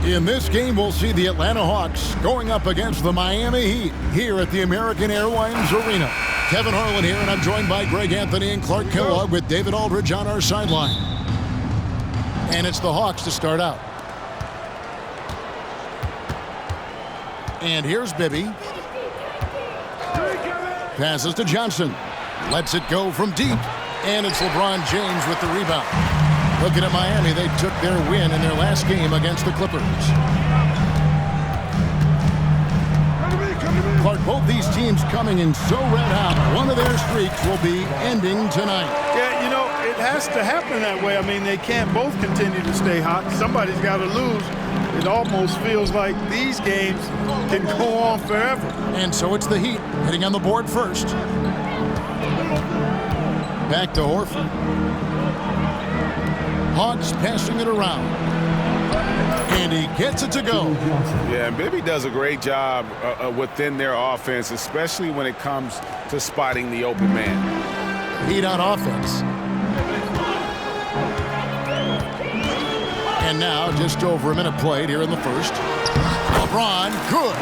In this game, we'll see the Atlanta Hawks going up against the Miami Heat here at the American Airlines Arena. Kevin Harlan here, and I'm joined by Greg Anthony and Clark Kellogg with David Aldridge on our sideline. And it's the Hawks to start out. And here's Bibby. Passes to Johnson. Lets it go from deep. And it's LeBron James with the rebound. Looking at Miami, they took their win in their last game against the Clippers. Clark, both these teams coming in so red hot. One of their streaks will be ending tonight. Yeah, you know, it has to happen that way. I mean, they can't both continue to stay hot. Somebody's got to lose. It almost feels like these games can go on forever. And so it's the Heat hitting on the board first. Back to Horford. Hawks passing it around. And he gets it to go. Yeah, and Bibby does a great job within their offense, especially when it comes to spotting the open man. Heat on offense. And now just over a minute played here in the first. LeBron, good.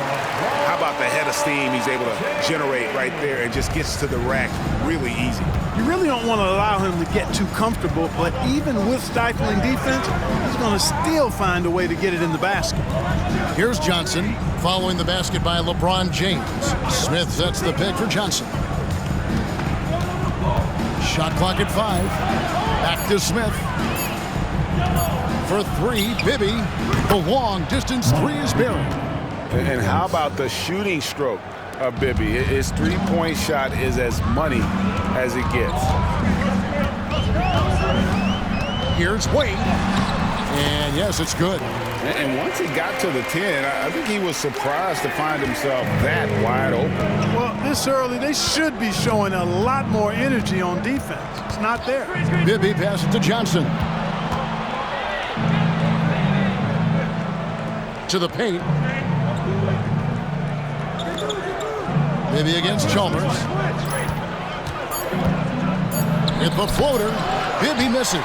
How about the head of steam he's able to generate right there and just gets to the rack really easy. You really don't want to allow him to get too comfortable, but even with stifling defense, he's going to still find a way to get it in the basket. Here's Johnson following the basket by LeBron James. Smith sets the pick for Johnson. Shot clock at 5. Back to Smith. For 3, Bibby. The long distance 3 is buried. And how about the shooting stroke of Bibby? His three-point shot is as money as it gets. Here's Wade. And yes, it's good. And once he got to the 10, I think he was surprised to find himself that wide open. Well, this early, they should be showing a lot more energy on defense. It's not there. Bibby passes to Johnson. To the paint. Bibby against Chalmers. Hit the floater. Bibby misses.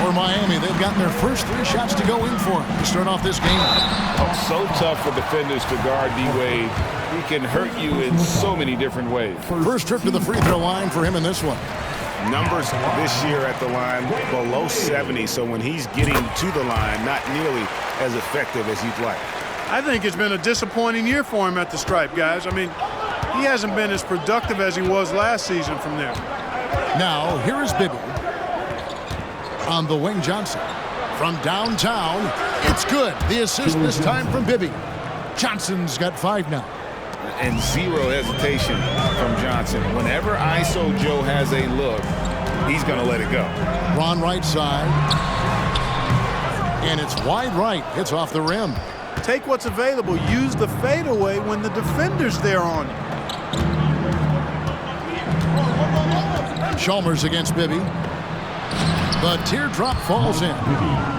For Miami, they've gotten their first 3 shots to go in for him to start off this game. Oh, so tough for defenders to guard D-Wade. He can hurt you in so many different ways. First trip to the free throw line for him in this one. Numbers this year at the line below 70, so when he's getting to the line, not nearly as effective as he'd like. I think it's been a disappointing year for him at the stripe, guys. I mean, he hasn't been as productive as he was last season from there. Now, here is Bibby. On the wing, Johnson. From downtown, it's good. The assist this time from Bibby. Johnson's got 5 now. And zero hesitation from Johnson. Whenever ISO Joe has a look, he's going to let it go. Ron right side. And it's wide right. It's off the rim. Take what's available. Use the fadeaway when the defender's there on it. Chalmers against Bibby. The teardrop falls in.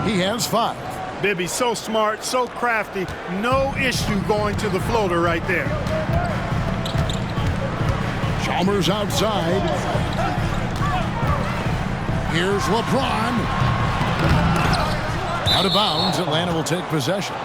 He has 5. Bibby so smart, so crafty. No issue going to the floater right there. Chalmers outside. Here's LeBron. Out of bounds, Atlanta will take possession.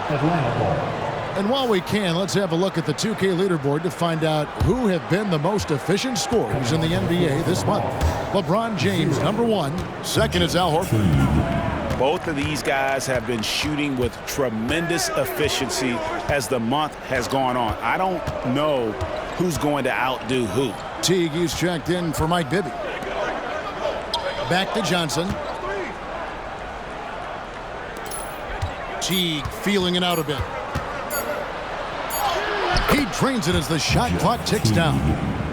And while we can, let's have a look at the 2K leaderboard to find out who have been the most efficient scorers in the NBA this month. LeBron James, number 1. Second is Al Horford. Both of these guys have been shooting with tremendous efficiency as the month has gone on. I don't know who's going to outdo who. Teague, he's checked in for Mike Bibby. Back to Johnson. Teague feeling it out a bit. He drains it as the shot clock ticks down.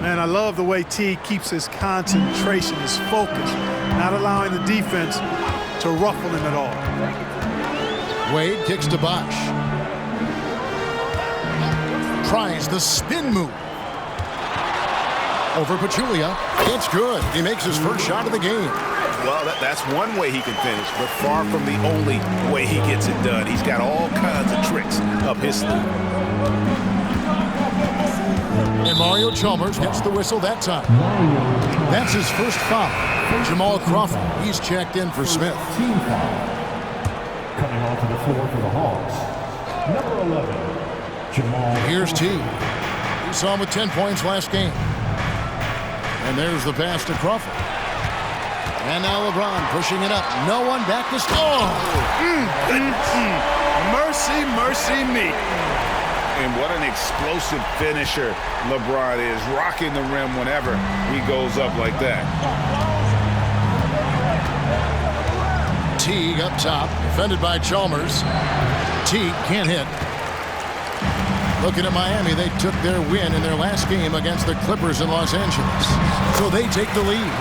Man, I love the way Teague keeps his concentration, his focus, not allowing the defense to ruffle him at all. Wade kicks to Bosh. Tries the spin move. Over Pachulia. It's good. He makes his first shot of the game. Well, that's one way he can finish, but far from the only way he gets it done. He's got all kinds of tricks up his sleeve. And Mario Chalmers gets the whistle that time. That's his first foul. Jamal Crawford, he's checked in for Smith. Coming onto the floor for the Hawks, number 11, Jamal. Here's T. We saw him with 10 points last game. And there's the pass to Crawford. And now LeBron pushing it up. No one back to score. Mercy, mercy me. And what an explosive finisher LeBron is, rocking the rim whenever he goes up like that. Teague up top, defended by Chalmers. Teague can't hit. Looking at Miami, they took their win in their last game against the Clippers in Los Angeles. So they take the lead.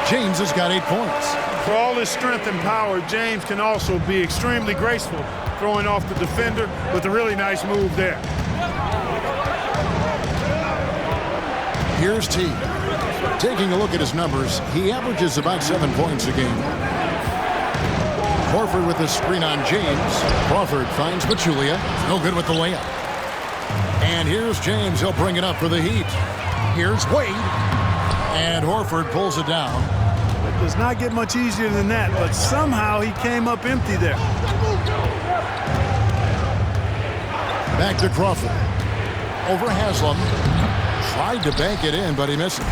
James has got 8 points. For all his strength and power, James can also be extremely graceful, throwing off the defender with a really nice move there. Here's T. Taking a look at his numbers, he averages about 7 points a game. Horford with the screen on James. Crawford finds Pachulia. No good with the layup. And here's James. He'll bring it up for the Heat. Here's Wade. And Horford pulls it down. It does not get much easier than that, but somehow he came up empty there. Back to Crawford. Over Haslam. Tried to bank it in, but he misses.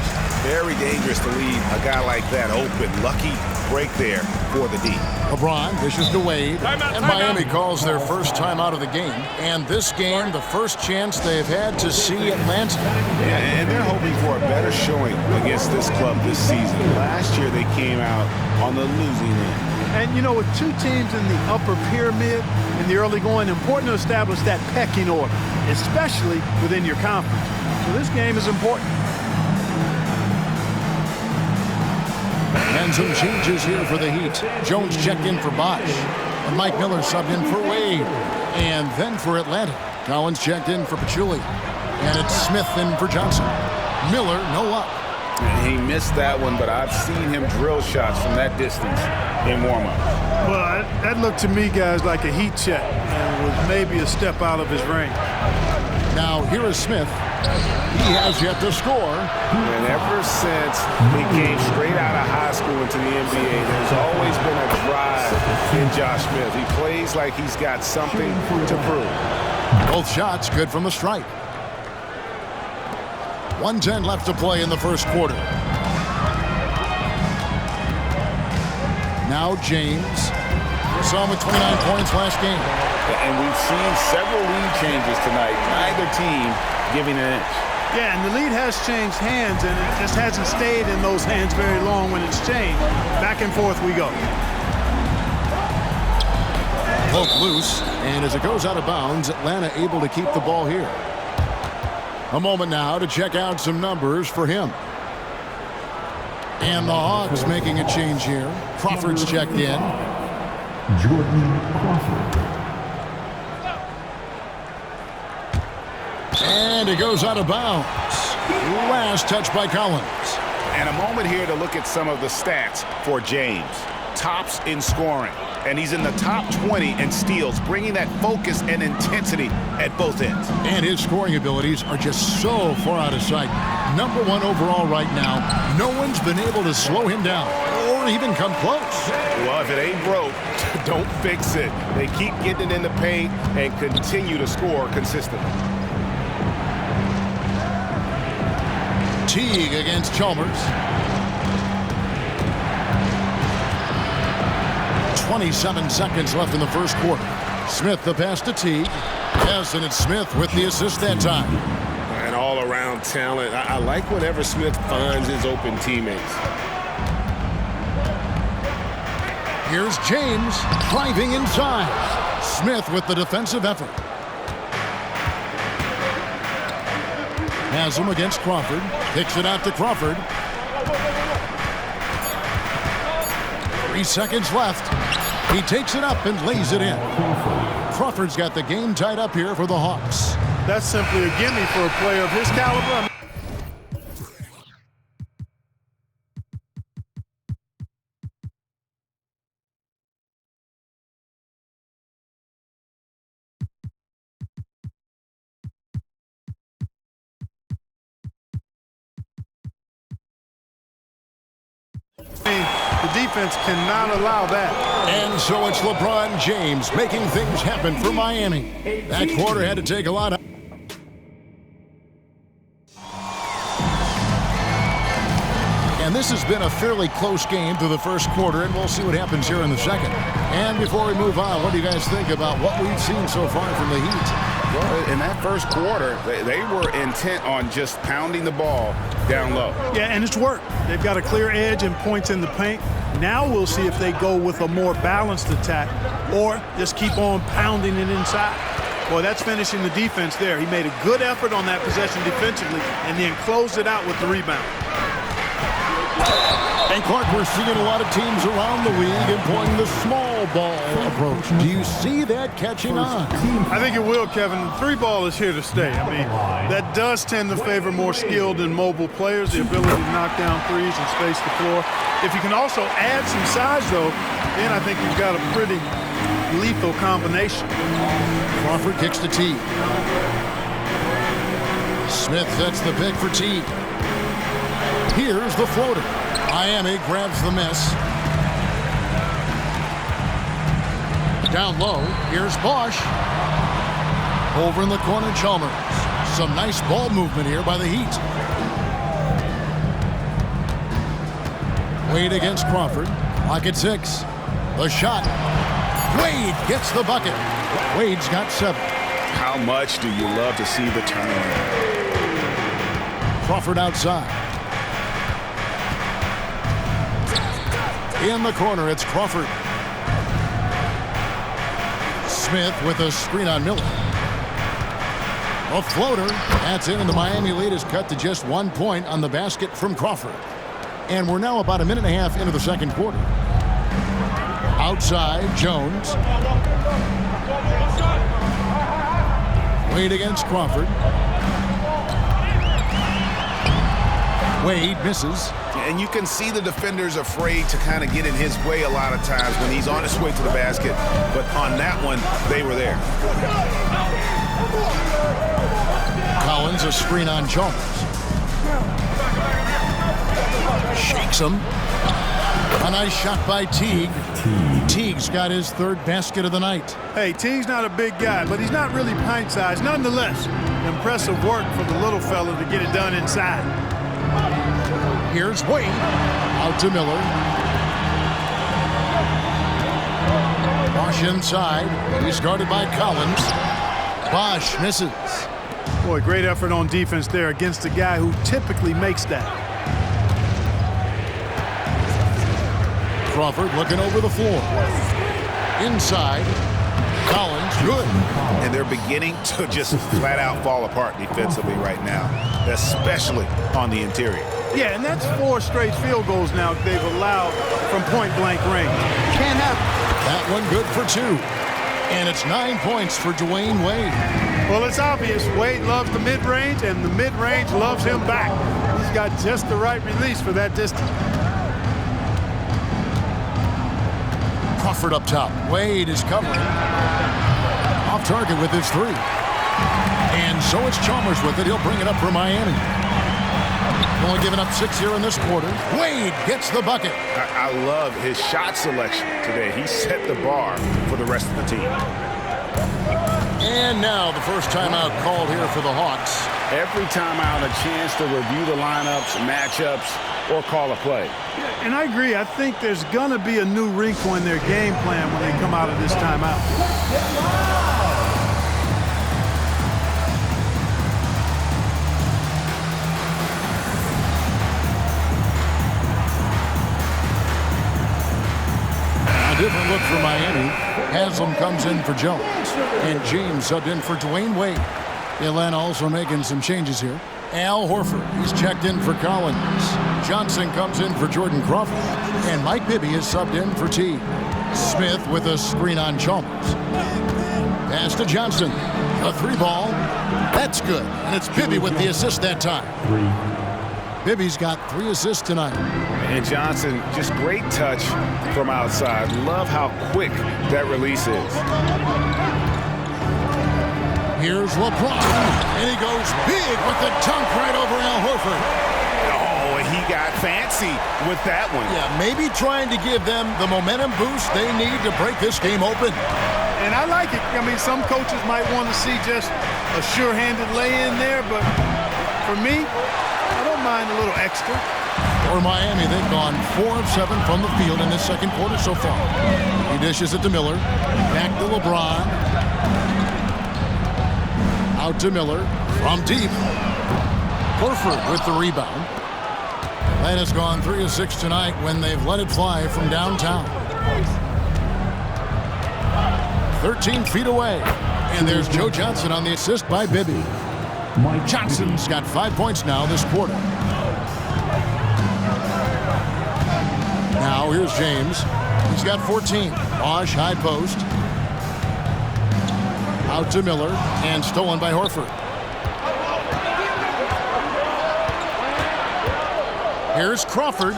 Very dangerous to leave a guy like that open. Lucky break there for the D. LeBron dishes to Wade. And Miami calls their first time out of the game. And this game, the first chance they've had to see Atlanta. Yeah, and they're hoping for a better showing against this club this season. Last year they came out on the losing end. And, you know, with two teams in the upper pyramid in the early going, important to establish that pecking order, especially within your conference. So this game is important. And some changes here for the Heat. Jones checked in for Bosh. And Mike Miller subbed in for Wade. And then for Atlanta, Collins checked in for Pachulia. And it's Smith in for Johnson. Miller, no up. He missed that one, but I've seen him drill shots from that distance in warm-up. Well, that looked to me, guys, like a heat check and was maybe a step out of his range. Now, here is Smith. He has yet to score. And ever since he came straight out of high school into the NBA, there's always been a drive in Josh Smith. He plays like he's got something to prove. Both shots good from the stripe. 1:10 left to play in the first quarter. Now James. We saw him with 29 points last game. And we've seen several lead changes tonight. Neither team giving an inch. Yeah, and the lead has changed hands, and it just hasn't stayed in those hands very long when it's changed. Back and forth we go. Poke loose, and as it goes out of bounds, Atlanta able to keep the ball here. A moment now to check out some numbers for him. And the Hawks making a change here. Crawford's checked in. Jordan Crawford. And it goes out of bounds. Last touch by Collins. And a moment here to look at some of the stats for James. Tops in scoring. And he's in the top 20 in steals, bringing that focus and intensity at both ends. And his scoring abilities are just so far out of sight. Number 1 overall right now. No one's been able to slow him down or even come close. Well, if it ain't broke, don't fix it. They keep getting it in the paint and continue to score consistently. Teague against Chalmers. 27 seconds left in the first quarter. Smith the pass to Teague. Yes, and it's Smith with the assist that time. And all-around talent. I like whenever Smith finds his open teammates. Here's James driving inside. Smith with the defensive effort. Has him against Crawford. Kicks it out to Crawford. 3 seconds left. He takes it up and lays it in. Crawford's got the game tied up here for the Hawks. That's simply a gimme for a player of his caliber. The defense cannot allow that. And so it's LeBron James making things happen for Miami. That quarter had to take a lot of... And this has been a fairly close game through the first quarter, and we'll see what happens here in the second. And before we move on, what do you guys think about what we've seen so far from the Heat? Well, in that first quarter, they were intent on just pounding the ball down low. Yeah, and it's worked. They've got a clear edge and points in the paint. Now we'll see if they go with a more balanced attack or just keep on pounding it inside. Boy, that's finishing the defense there. He made a good effort on that possession defensively and then closed it out with the rebound. And Clark, we're seeing a lot of teams around the league employing the small ball approach. Do you see that catching on? I think it will, Kevin. The three ball is here to stay. I mean, that does tend to favor more skilled and mobile players, the ability to knock down threes and space the floor. If you can also add some size, though, then I think you've got a pretty lethal combination. Crawford kicks to Teague. Smith sets the pick for Teague. Here's the floater. Miami grabs the miss. Down low, here's Bosch. Over in the corner, Chalmers. Some nice ball movement here by the Heat. Wade against Crawford. Clock at 6. The shot. Wade gets the bucket. Wade's got 7. How much do you love to see the turnaround? Crawford outside. In the corner, it's Crawford. Smith with a screen on Miller. A floater. That's in, and the Miami lead is cut to just 1 point on the basket from Crawford. And we're now about a minute and a half into the second quarter. Outside, Jones. Wade against Crawford. Wade misses. And you can see the defenders afraid to kind of get in his way a lot of times when he's on his way to the basket. But on that one, they were there. Collins, a screen on Chalmers. Shakes him. A nice shot by Teague. Teague's got his third basket of the night. Hey, Teague's not a big guy, but he's not really pint-sized. Nonetheless, impressive work for the little fella to get it done inside. Here's Wade. Out to Miller. Bosch inside. He's guarded by Collins. Bosch misses. Boy, great effort on defense there against a guy who typically makes that. Crawford looking over the floor. Inside. Collins, good. And they're beginning to just flat out fall apart defensively right now, especially on the interior. Yeah, and that's 4 straight field goals now they've allowed from point-blank range. Can't happen. That one good for 2. And it's 9 points for Dwayne Wade. Well, it's obvious. Wade loves the mid-range, and the mid-range loves him back. He's got just the right release for that distance. Crawford up top. Wade is covering. Off target with his 3. And so it's Chalmers with it. He'll bring it up for Miami. Only giving up 6 here in this quarter. Wade gets the bucket. I love his shot selection today. He set the bar for the rest of the team. And now the first timeout called here for the Hawks. Every timeout a chance to review the lineups, matchups, or call a play. And I agree. I think there's going to be a new wrinkle in their game plan when they come out of this timeout. Different look for Miami. Haslam comes in for Jones. And James subbed in for Dwayne Wade. Atlanta also making some changes here. Al Horford, he's checked in for Collins. Johnson comes in for Jordan Crawford. And Mike Bibby is subbed in for Teague. Smith with a screen on Chalmers. Pass to Johnson. A 3 ball. That's good. And it's Bibby with the assist that time. Bibby's got 3 assists tonight. And Johnson, just great touch from outside. Love how quick that release is. Here's LeBron, and he goes big with the dunk right over Al Horford. Oh, and he got fancy with that one. Yeah, maybe trying to give them the momentum boost they need to break this game open. And I like it. I mean, some coaches might want to see just a sure-handed lay-in there, but for me, I don't mind a little extra. For Miami, they've gone 4 of 7 from the field in this second quarter so far. He dishes it to Miller. Back to LeBron. Out to Miller. From deep. Horford with the rebound. Atlanta's gone 3 of 6 tonight when they've let it fly from downtown. 13 feet away. And there's Joe Johnson on the assist by Bibby. Johnson's got 5 points now this quarter. Now here's James. He's got 14. Bosh, high post. Out to Miller. And stolen by Horford. Here's Crawford.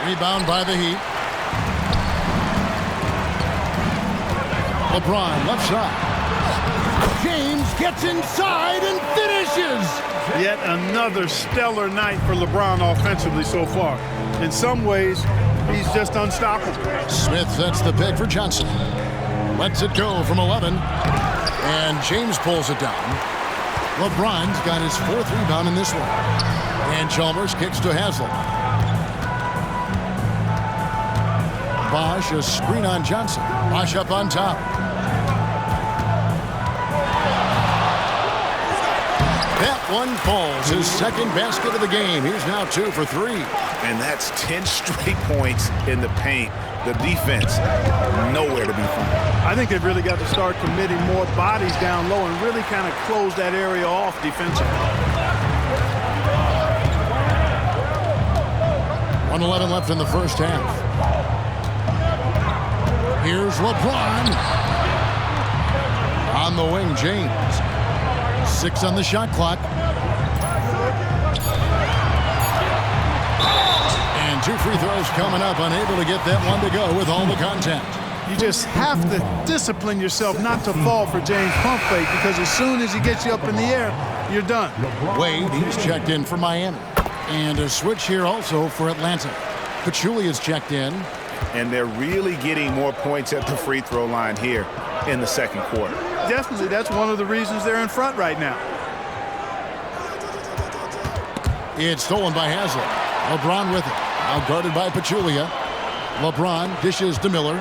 Rebound by the Heat. LeBron left side. James gets inside and finishes. Yet another stellar night for LeBron offensively so far. In some ways, he's just unstoppable. Smith sets the pick for Johnson. Lets it go from 11. And James pulls it down. LeBron's got his 4th rebound in this one. And Chalmers kicks to Haslem. Bosh, a screen on Johnson. Bosh up on top. That one falls. His second basket of the game. He's now 2 for 3. And that's 10 straight points in the paint. The defense, nowhere to be found. I think they've really got to start committing more bodies down low and really kind of close that area off defensively. 1:11 left in the first half. Here's LeBron. On the wing, James. 6 on the shot clock. And 2 free throws coming up. Unable to get that one to go with all the contact. You just have to discipline yourself not to fall for James' pump fake, because as soon as he gets you up in the air, you're done. Wade, he's checked in for Miami. And a switch here also for Atlanta. Pachulia is checked in. And they're really getting more points at the free throw line here in the second quarter. Definitely, that's one of the reasons they're in front right now. It's stolen by Haslem. LeBron with it. Now guarded by Pachulia. LeBron dishes to Miller.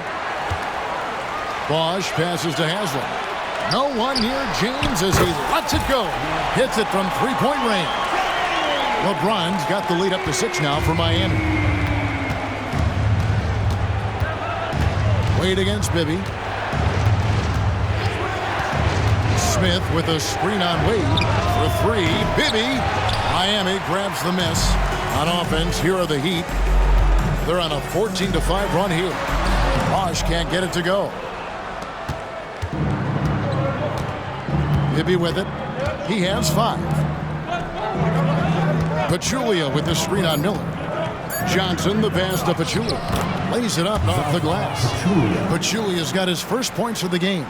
Bosh passes to Haslem. No one near James as he lets it go. Hits it from 3-point range. LeBron's got the lead up to 6 now for Miami. Wade against Bibby. Smith with a screen on Wade for 3. Bibby. Miami grabs the miss. On offense, here are the Heat. They're on a 14-5 run here. Bosh can't get it to go. Bibby with it. He has 5. Pachulia with the screen on Miller. Johnson, the pass to Pachulia. Lays it up and off the glass. Pachulia's got his first points of the game.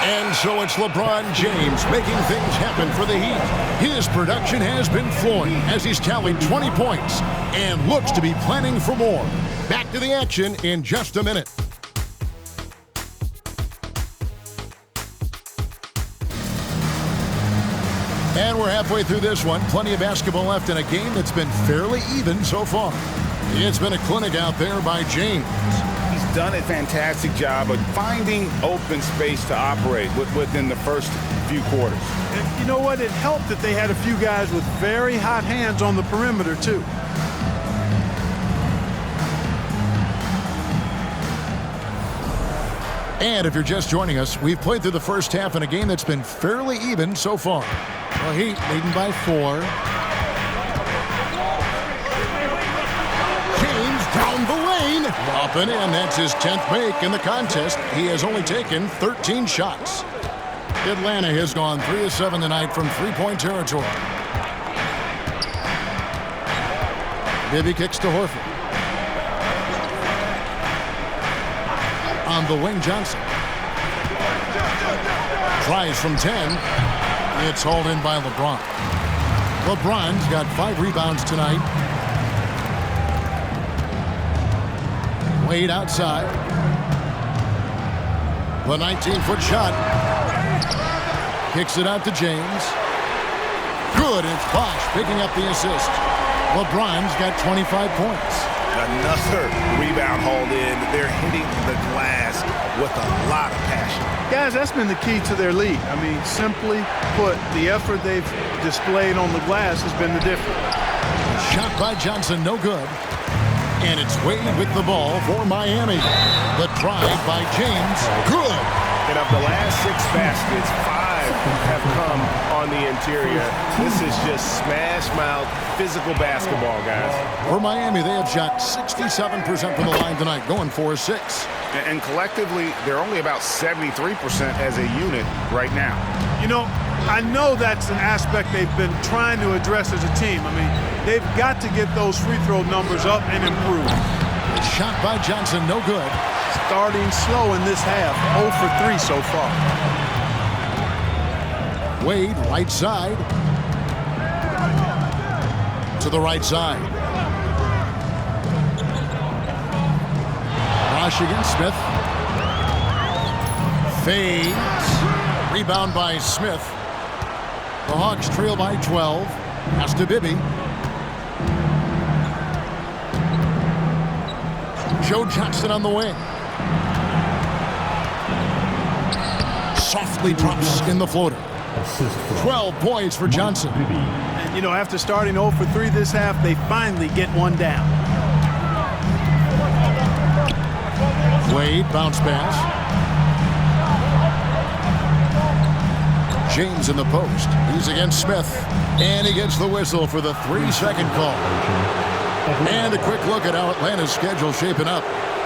And so it's LeBron James making things happen for the Heat. His production has been flowing as he's tallied 20 points and looks to be planning for more. Back to the action in just a minute. And we're halfway through this one. Plenty of basketball left in a game that's been fairly even so far. It's been a clinic out there by James. He's done a fantastic job of finding open space to operate within the first few quarters. And you know what? It helped that they had a few guys with very hot hands on the perimeter, too. And if you're just joining us, we've played through the first half in a game that's been fairly even so far. The Heat leading by 4. James down the lane. Up and in. That's his 10th make in the contest. He has only taken 13 shots. Atlanta has gone 3 of 7 tonight from 3-point territory. Bibby kicks to Horford. On the wing, Johnson. Tries from 10. It's hauled in by LeBron. LeBron's got 5 rebounds tonight. Wade outside. The 19-foot shot. Kicks it out to James. Good. It's Bosh picking up the assist. LeBron's got 25 points. Another rebound hauled in. They're hitting the glass with a lot of passion. Guys, that's been the key to their lead. I mean, simply put, the effort they've displayed on the glass has been the difference. Shot by Johnson, no good. And it's Wade with the ball for Miami. The drive by James, good. And of the last 6 baskets, 5 have come on the interior. This is just smash-mouth, physical basketball, guys. For Miami, they have shot 67% from the line tonight, going 4-6. And collectively, they're only about 73% as a unit right now. You know, I know that's an aspect they've been trying to address as a team. I mean, they've got to get those free throw numbers up and improve. Shot by Johnson, no good. Starting slow in this half, 0 for 3 so far. Wade, right side. To the right side. Bosh against Smith. Fades. Rebound by Smith. The Hawks trail by 12. Pass to Bibby. Joe Johnson on the wing. Softly drops in the floater. 12 points for Johnson. And, you know, after starting 0 for 3 this half, they finally get one down. Wade, bounce pass. James in the post. He's against Smith. And he gets the whistle for the 3-second call. And a quick look at how Atlanta's schedule shaping up.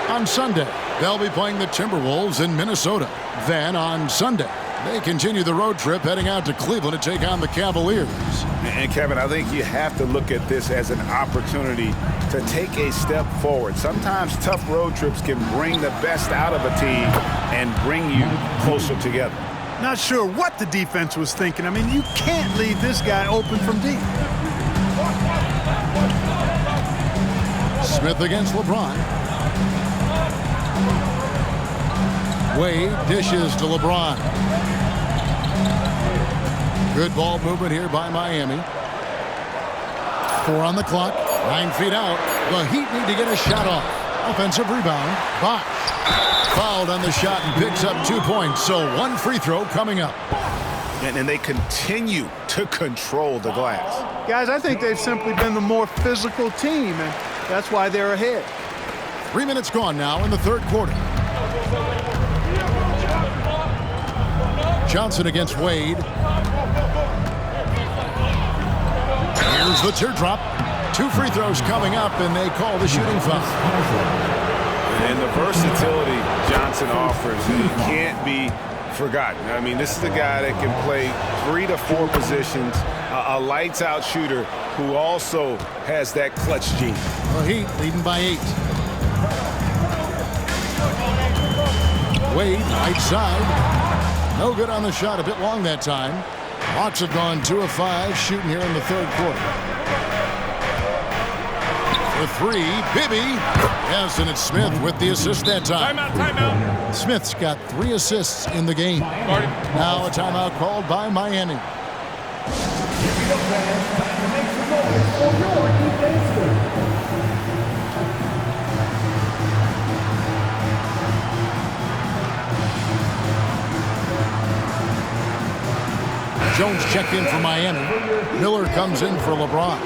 On Sunday, they'll be playing the Timberwolves in Minnesota. Then on Sunday, they continue the road trip heading out to Cleveland to take on the Cavaliers. And Kevin, I think you have to look at this as an opportunity to take a step forward. Sometimes tough road trips can bring the best out of a team and bring you closer together. Not sure what the defense was thinking. I mean, you can't leave this guy open from deep. Smith against LeBron. Wade dishes to LeBron. Good ball movement here by Miami. 4 on the clock. 9 feet out. The Heat need to get a shot off. Offensive rebound. Bosh. Fouled on the shot and picks up 2 points. So 1 free throw coming up. And they continue to control the glass. Guys, I think they've simply been the more physical team, and that's why they're ahead. 3 minutes gone now in the third quarter. Johnson against Wade. Here's the teardrop. 2 free throws coming up, and they call the shooting foul. And the versatility Johnson offers, he can't be forgotten. I mean, this is a guy that can play 3 to 4 positions, a lights-out shooter who also has that clutch gene. The Heat leading by 8. Wade, right side. No good on the shot, a bit long that time. Hawks have gone 2 of 5 shooting here in the third quarter. For 3, Bibby. Yes, and it's Smith with the assist that time. Timeout. Smith's got 3 assists in the game. Now a timeout called by Miami. Jones checked in for Miami. Miller comes in for LeBron.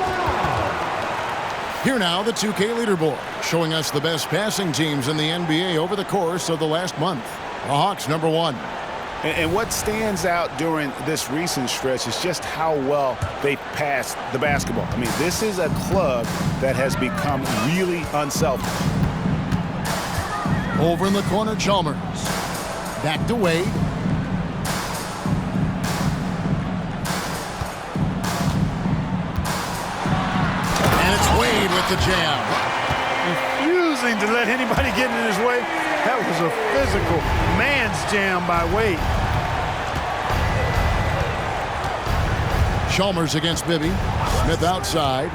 Here now, the 2K leaderboard, showing us the best passing teams in the NBA over the course of the last month. The Hawks, number 1. And what stands out during this recent stretch is just how well they passed the basketball. I mean, this is a club that has become really unselfish. Over in the corner, Chalmers. Back to Wade. Wade with the jam. Refusing to let anybody get in his way. That was a physical man's jam by Wade. Chalmers against Bibby. Smith outside.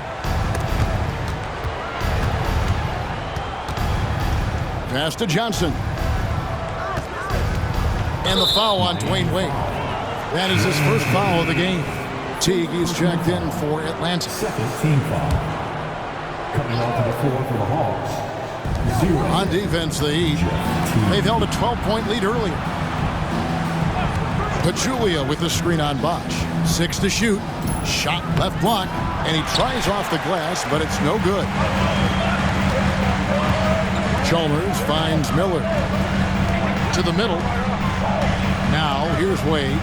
Pass to Johnson. And the foul on Dwayne Wade. That is his first foul of the game. Teague is checked in for Atlanta. Second team foul. Coming onto the floor for the Hawks. 0. On defense, the Heat. They've held a 12-point lead earlier. Pachulia with the screen on Bosch. 6 to shoot. Shot left block. And he tries off the glass, but it's no good. Chalmers finds Miller. To the middle. Now, here's Wade.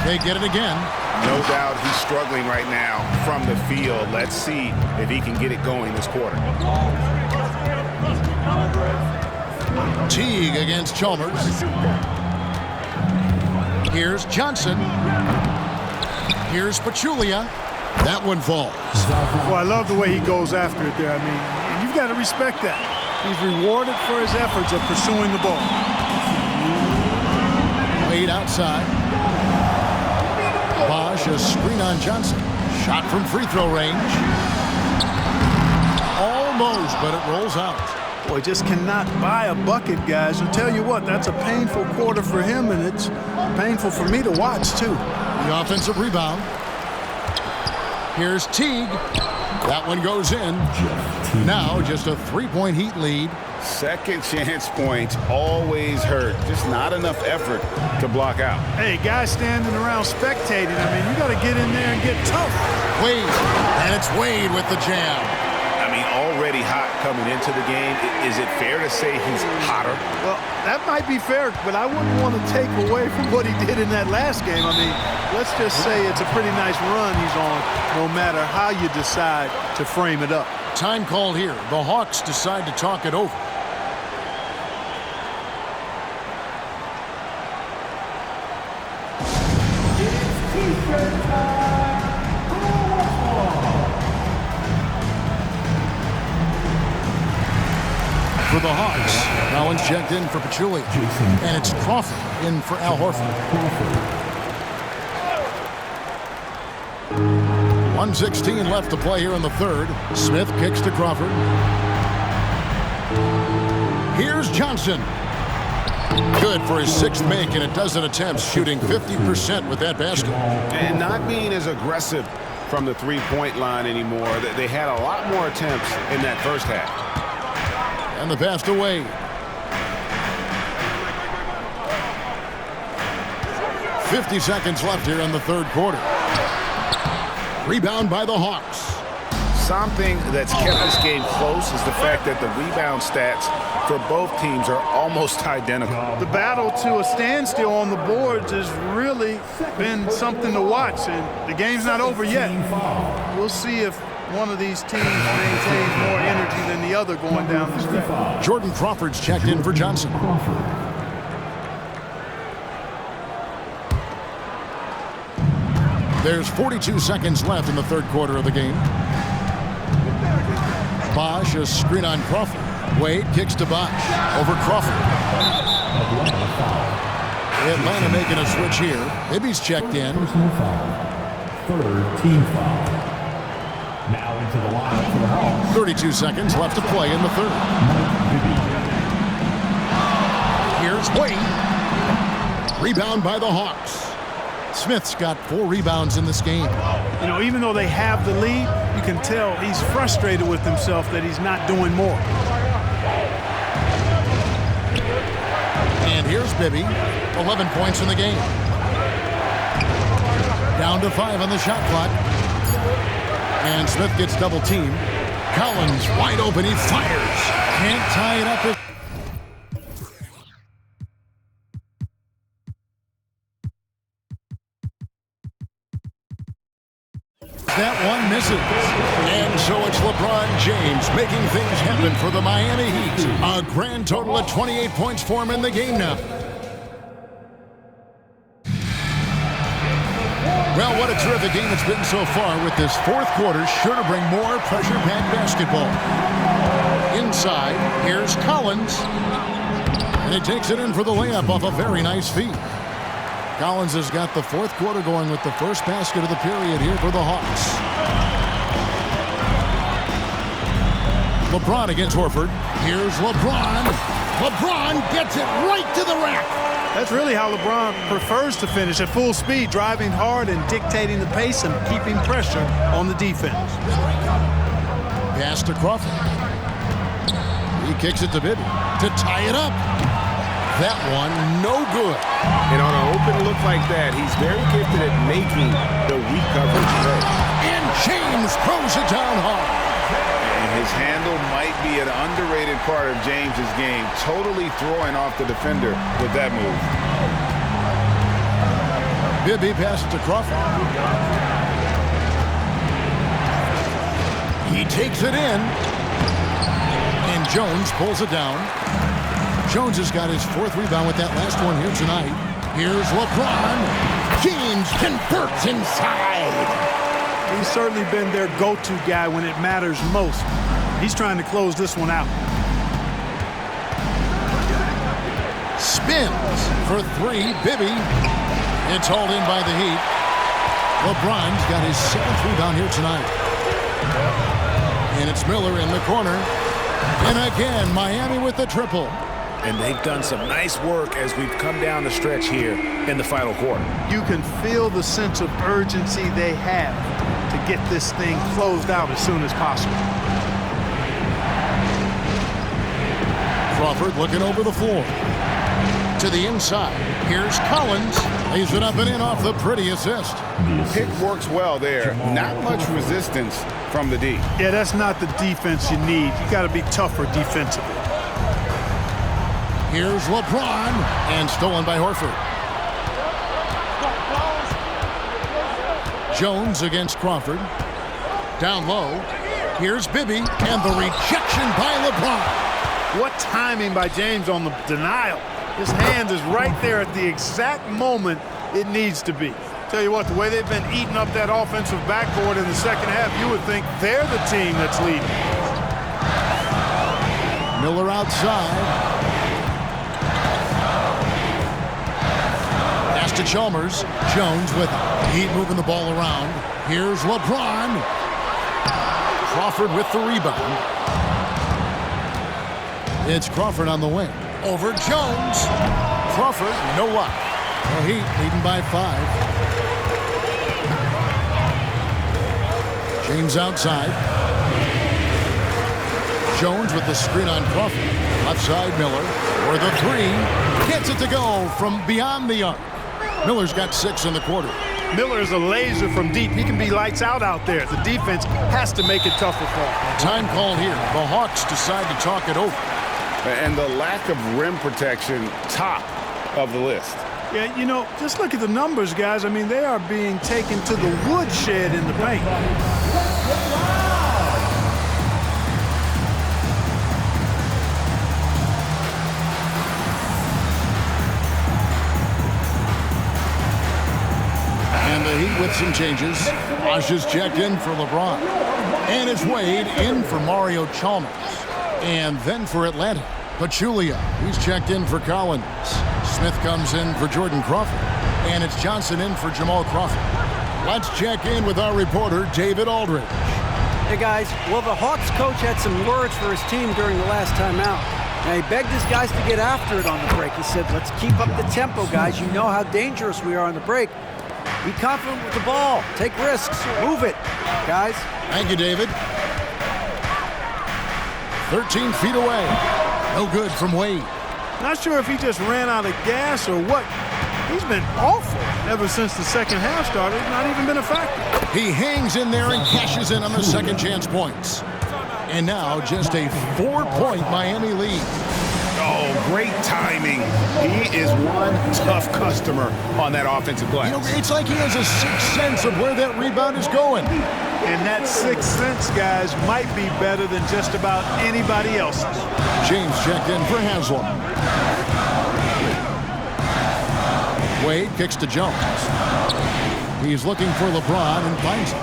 They get it again. No doubt he's struggling right now from the field. Let's see if he can get it going this quarter. Teague against Chalmers. Here's Johnson. Here's Pachulia. That one falls. Well, I love the way he goes after it there. I mean, you've got to respect that. He's rewarded for his efforts of pursuing the ball. Wade outside. Bosch, a screen on Johnson. Shot from free throw range. Almost, but it rolls out. Boy, just cannot buy a bucket, guys. I'll tell you what, that's a painful quarter for him, and it's painful for me to watch, too. The offensive rebound. Here's Teague. That one goes in. Now just a 3-point Heat lead. Second chance points always hurt. Just not enough effort to block out. Hey, guys standing around spectating, I mean, you got to get in there and get tough. Wade, and it's Wade with the jam. I mean, already hot coming into the game. Is it fair to say he's hotter? Well, that might be fair, but I wouldn't want to take away from what he did in that last game. I mean, let's just say it's a pretty nice run he's on, no matter how you decide to frame it up. Time called here. The Hawks decide to talk it over. For the Hawks, Collins checked in for Pachulia, and it's Crawford in for Al Horford. 1:16 left to play here in the third. Smith kicks to Crawford. Here's Johnson. Good for his 6th make in a dozen attempts, shooting 50% with that basket. And not being as aggressive from the three-point line anymore. They had a lot more attempts in that first half. And the pass to Wade. .50 seconds left here in the third quarter. Rebound by the Hawks. Something that's kept this game close is the fact that the rebound stats for both teams are almost identical. The battle to a standstill on the boards has really been something to watch, and the game's not over yet. We'll see if one of these teams maintains more energy than the other going down the stretch. Jordan Crawford's checked in for Johnson. There's 42 seconds left in the third quarter of the game. Bosch, a screen on Crawford. Wade kicks to Bosch. Over Crawford. Atlanta making a switch here. Bibby's checked in. Third team foul. Now into the lineup for the Hawks. 32 seconds left to play in the third. Here's Wade. Rebound by the Hawks. Smith's got 4 rebounds in this game. You know, even though they have the lead, you can tell he's frustrated with himself that he's not doing more. And here's Bibby. 11 points in the game. Down to 5 on the shot clock. And Smith gets double teamed. Collins wide open. He fires. Can't tie it up. That one misses. And so it's LeBron James making things happen for the Miami Heat. A grand total of 28 points for him in the game now. Well, what a terrific game it's been so far, with this fourth quarter sure to bring more pressure-packed basketball. In inside. Here's Collins. And he takes it in for the layup off a very nice feed. Collins has got the fourth quarter going with the first basket of the period here for the Hawks. LeBron against Horford. Here's LeBron. LeBron gets it right to the rack. That's really how LeBron prefers to finish, at full speed, driving hard and dictating the pace and keeping pressure on the defense. Pass to Crawford. He kicks it to Bibby to tie it up. That one, no good. And on an open look like that, he's very gifted at making the weak coverage play. And James throws it down hard. And his handle might be an underrated part of James's game, totally throwing off the defender with that move. Bibby passes to Crawford. He takes it in. And Jones pulls it down. Jones has got his fourth rebound with that last one here tonight. Here's LeBron. James converts inside. He's certainly been their go-to guy when it matters most. He's trying to close this one out. Spins for three. Bibby. It's hauled in by the Heat. LeBron's got his seventh rebound here tonight. And it's Miller in the corner. And again, Miami with the triple. And they've done some nice work as we've come down the stretch here in the final quarter. You can feel the sense of urgency they have to get this thing closed out as soon as possible. Crawford looking over the floor. To the inside. Here's Collins. Lays it up and in off the pretty assist. Pick works well there. Not much resistance from the D. Yeah, that's not the defense you need. You got to be tougher defensively. Here's LeBron. And stolen by Horford. Jones against Crawford. Down low. Here's Bibby. And the rejection by LeBron. What timing by James on the denial. His hand is right there at the exact moment it needs to be. Tell you what, the way they've been eating up that offensive backboard in the second half, you would think they're the team that's leading. Miller outside. Pass to Chalmers. Jones with Heat moving the ball around. Here's LeBron. Crawford with the rebound. It's Crawford on the wing. Over Jones. Crawford, no luck. The Heat leading by 5. James outside. Jones with the screen on Crawford. Outside Miller. For the three. Gets it to go from beyond the arc. Miller's got 6 in the quarter. Miller is a laser from deep. He can be lights out there. The defense has to make it tougher for him. Time called here. The Hawks decide to talk it over. And the lack of rim protection, top of the list. Yeah, you know, just look at the numbers, guys. I mean, they are being taken to the woodshed in the paint. And the Heat with some changes. Bosh is checked in for LeBron. And it's Wade in for Mario Chalmers. And then for Atlanta, Pachulia. He's checked in for Collins. Smith comes in for Jordan Crawford. And it's Johnson in for Jamal Crawford. Let's check in with our reporter, David Aldridge. Hey, guys. Well, the Hawks coach had some words for his team during the last time out. Now, he begged his guys to get after it on the break. He said, let's keep up the tempo, guys. You know how dangerous we are on the break. Be confident with the ball. Take risks. Move it, guys. Thank you, David. 13 feet away. No good from Wade. Not sure if he just ran out of gas or what. He's been awful ever since the second half started. Not even been a factor. He hangs in there and cashes in on the second chance points. And now just a 4-point Miami lead. Oh, great timing. He is one tough customer on that offensive glass. You know, it's like he has a sixth sense of where that rebound is going. And that sixth sense, guys, might be better than just about anybody else's. James checked in for Haslam. Wade kicks to Jones. He's looking for LeBron and finds him.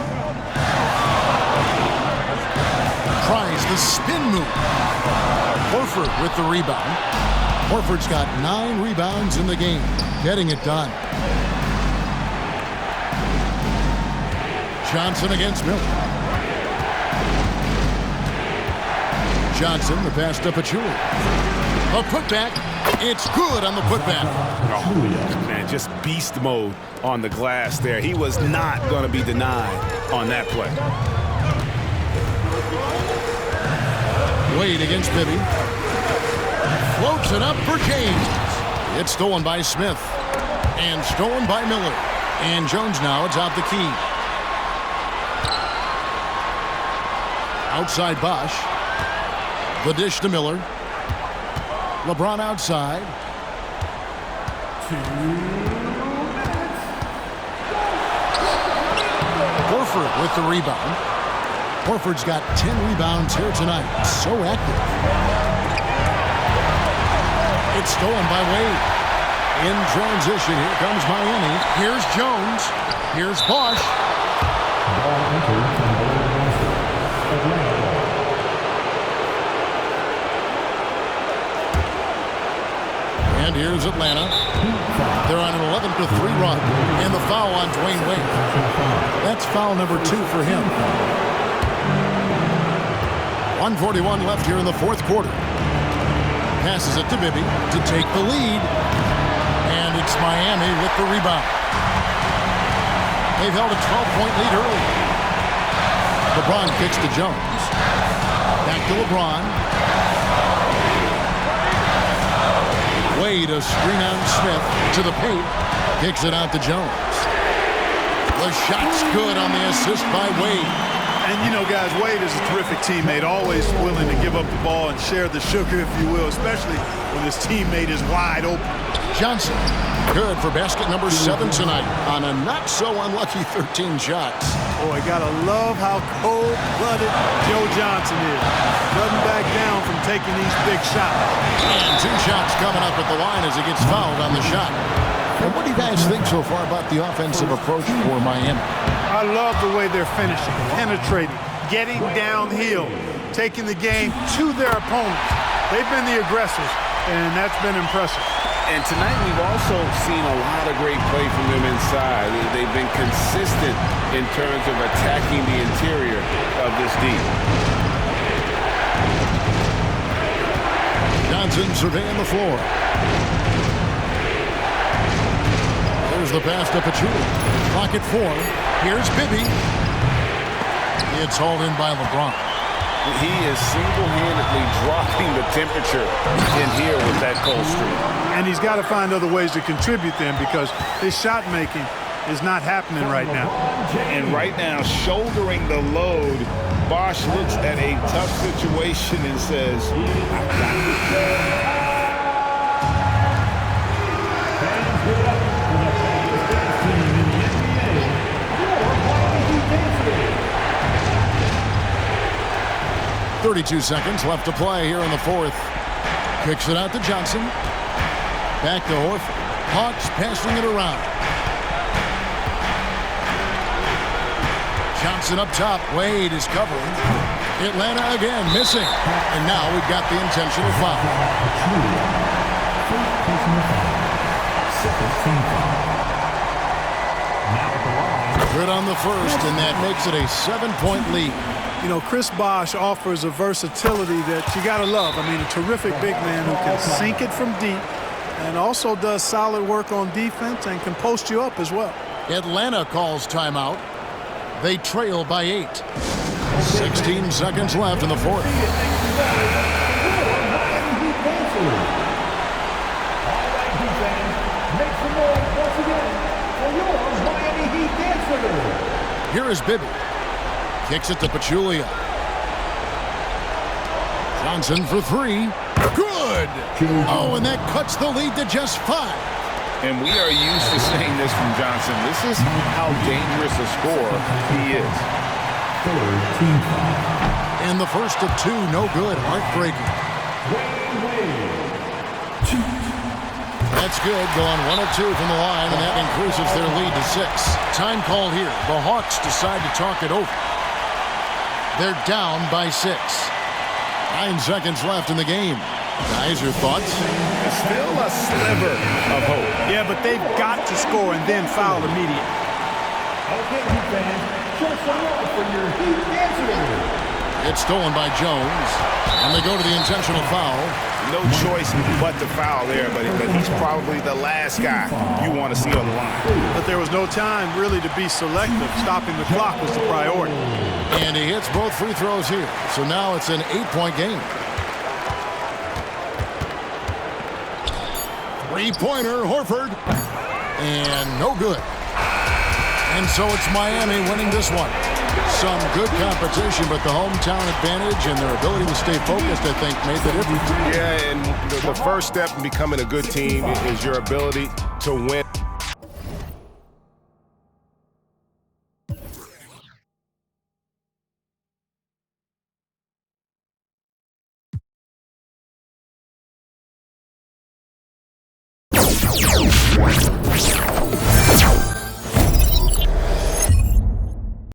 Tries the spin move. Horford with the rebound. Horford's got 9 rebounds in the game, getting it done. Johnson against Miller. Johnson, the pass to Pachulia. A putback. It's good on the putback. Oh, man, just beast mode on the glass there. He was not going to be denied on that play. Wade against Bibby. Floats it up for James. It's stolen by Smith. And stolen by Miller. And Jones now, it's out the key. Outside Bosch. The dish to Miller. LeBron outside. 2 minutes. Horford with the rebound. Horford's got 10 rebounds here tonight. So active. It's stolen by Wade. In transition, here comes Miami. Here's Jones. Here's Bosch. Ball entered from Atlanta. And here's Atlanta. They're on an 11-3 run. And the foul on Dwayne Wade. That's foul number 2 for him. 1:41 left here in the fourth quarter. Passes it to Bibby to take the lead. And it's Miami with the rebound. They've held a 12-point lead early. LeBron kicks to Jones. Back to LeBron. Wade, a screen on Smith to the paint. Kicks it out to Jones. The shot's good on the assist by Wade. And, you know, guys, Wade is a terrific teammate, always willing to give up the ball and share the sugar, if you will, especially when his teammate is wide open. Johnson, good for basket number 7 tonight on a not-so-unlucky 13 shots. Boy, gotta love how cold-blooded Joe Johnson is. Doesn't back down from taking these big shots. And 2 shots coming up at the line as he gets fouled on the shot. And what do you guys think so far about the offensive approach for Miami? I love the way they're finishing, penetrating, getting downhill, taking the game to their opponents. They've been the aggressors, and that's been impressive. And tonight we've also seen a lot of great play from them inside. They've been consistent in terms of attacking the interior of this D. Johnson surveying the floor. There's the pass to Pachulia. Clock at 4. Here's Bibby. It's hauled in by LeBron. He is single-handedly dropping the temperature in here with that cold streak. And he's got to find other ways to contribute then, because his shot making is not happening right now. And right now, shouldering the load, Bosch looks at a tough situation and says, I've got it. 32 seconds left to play here in the fourth. Kicks it out to Johnson. Back to Horford. Hawks passing it around. Johnson up top. Wade is covering. Atlanta again missing. And now we've got the intentional foul. Good on the first, and that makes it a 7-point lead. You know, Chris Bosh offers a versatility that you got to love. I mean, a terrific big man who can sink it from deep and also does solid work on defense and can post you up as well. Atlanta calls timeout. They trail by 8. 16 seconds left in the fourth. Here is Bibby. Kicks it to Pachulia. Johnson for 3. Good! Oh, and that cuts the lead to just 5. And we are used to seeing this from Johnson. This is how dangerous a scorer he is. And the first of 2, no good. Heartbreaking. That's good. Going 1 of 2 from the line, and that increases their lead to 6. Time called here. The Hawks decide to talk it over. They're down by 6. 9 seconds left in the game. Guys, your thoughts? Still a sliver of hope. Yeah, but they've got to score and then foul immediately. Okay, Heat fans, show some love for your Heat answer. It's stolen by Jones. And they go to the intentional foul. No choice but to foul there, but he's probably the last guy you want to see on the line. But there was no time really to be selective. Stopping the clock was the priority. And he hits both free throws here. So now it's an 8-point game. Three-pointer, Horford. And no good. And so it's Miami winning this one. Some good competition, but the hometown advantage and their ability to stay focused, I think, made the difference. Yeah, and the first step in becoming a good team is your ability to win.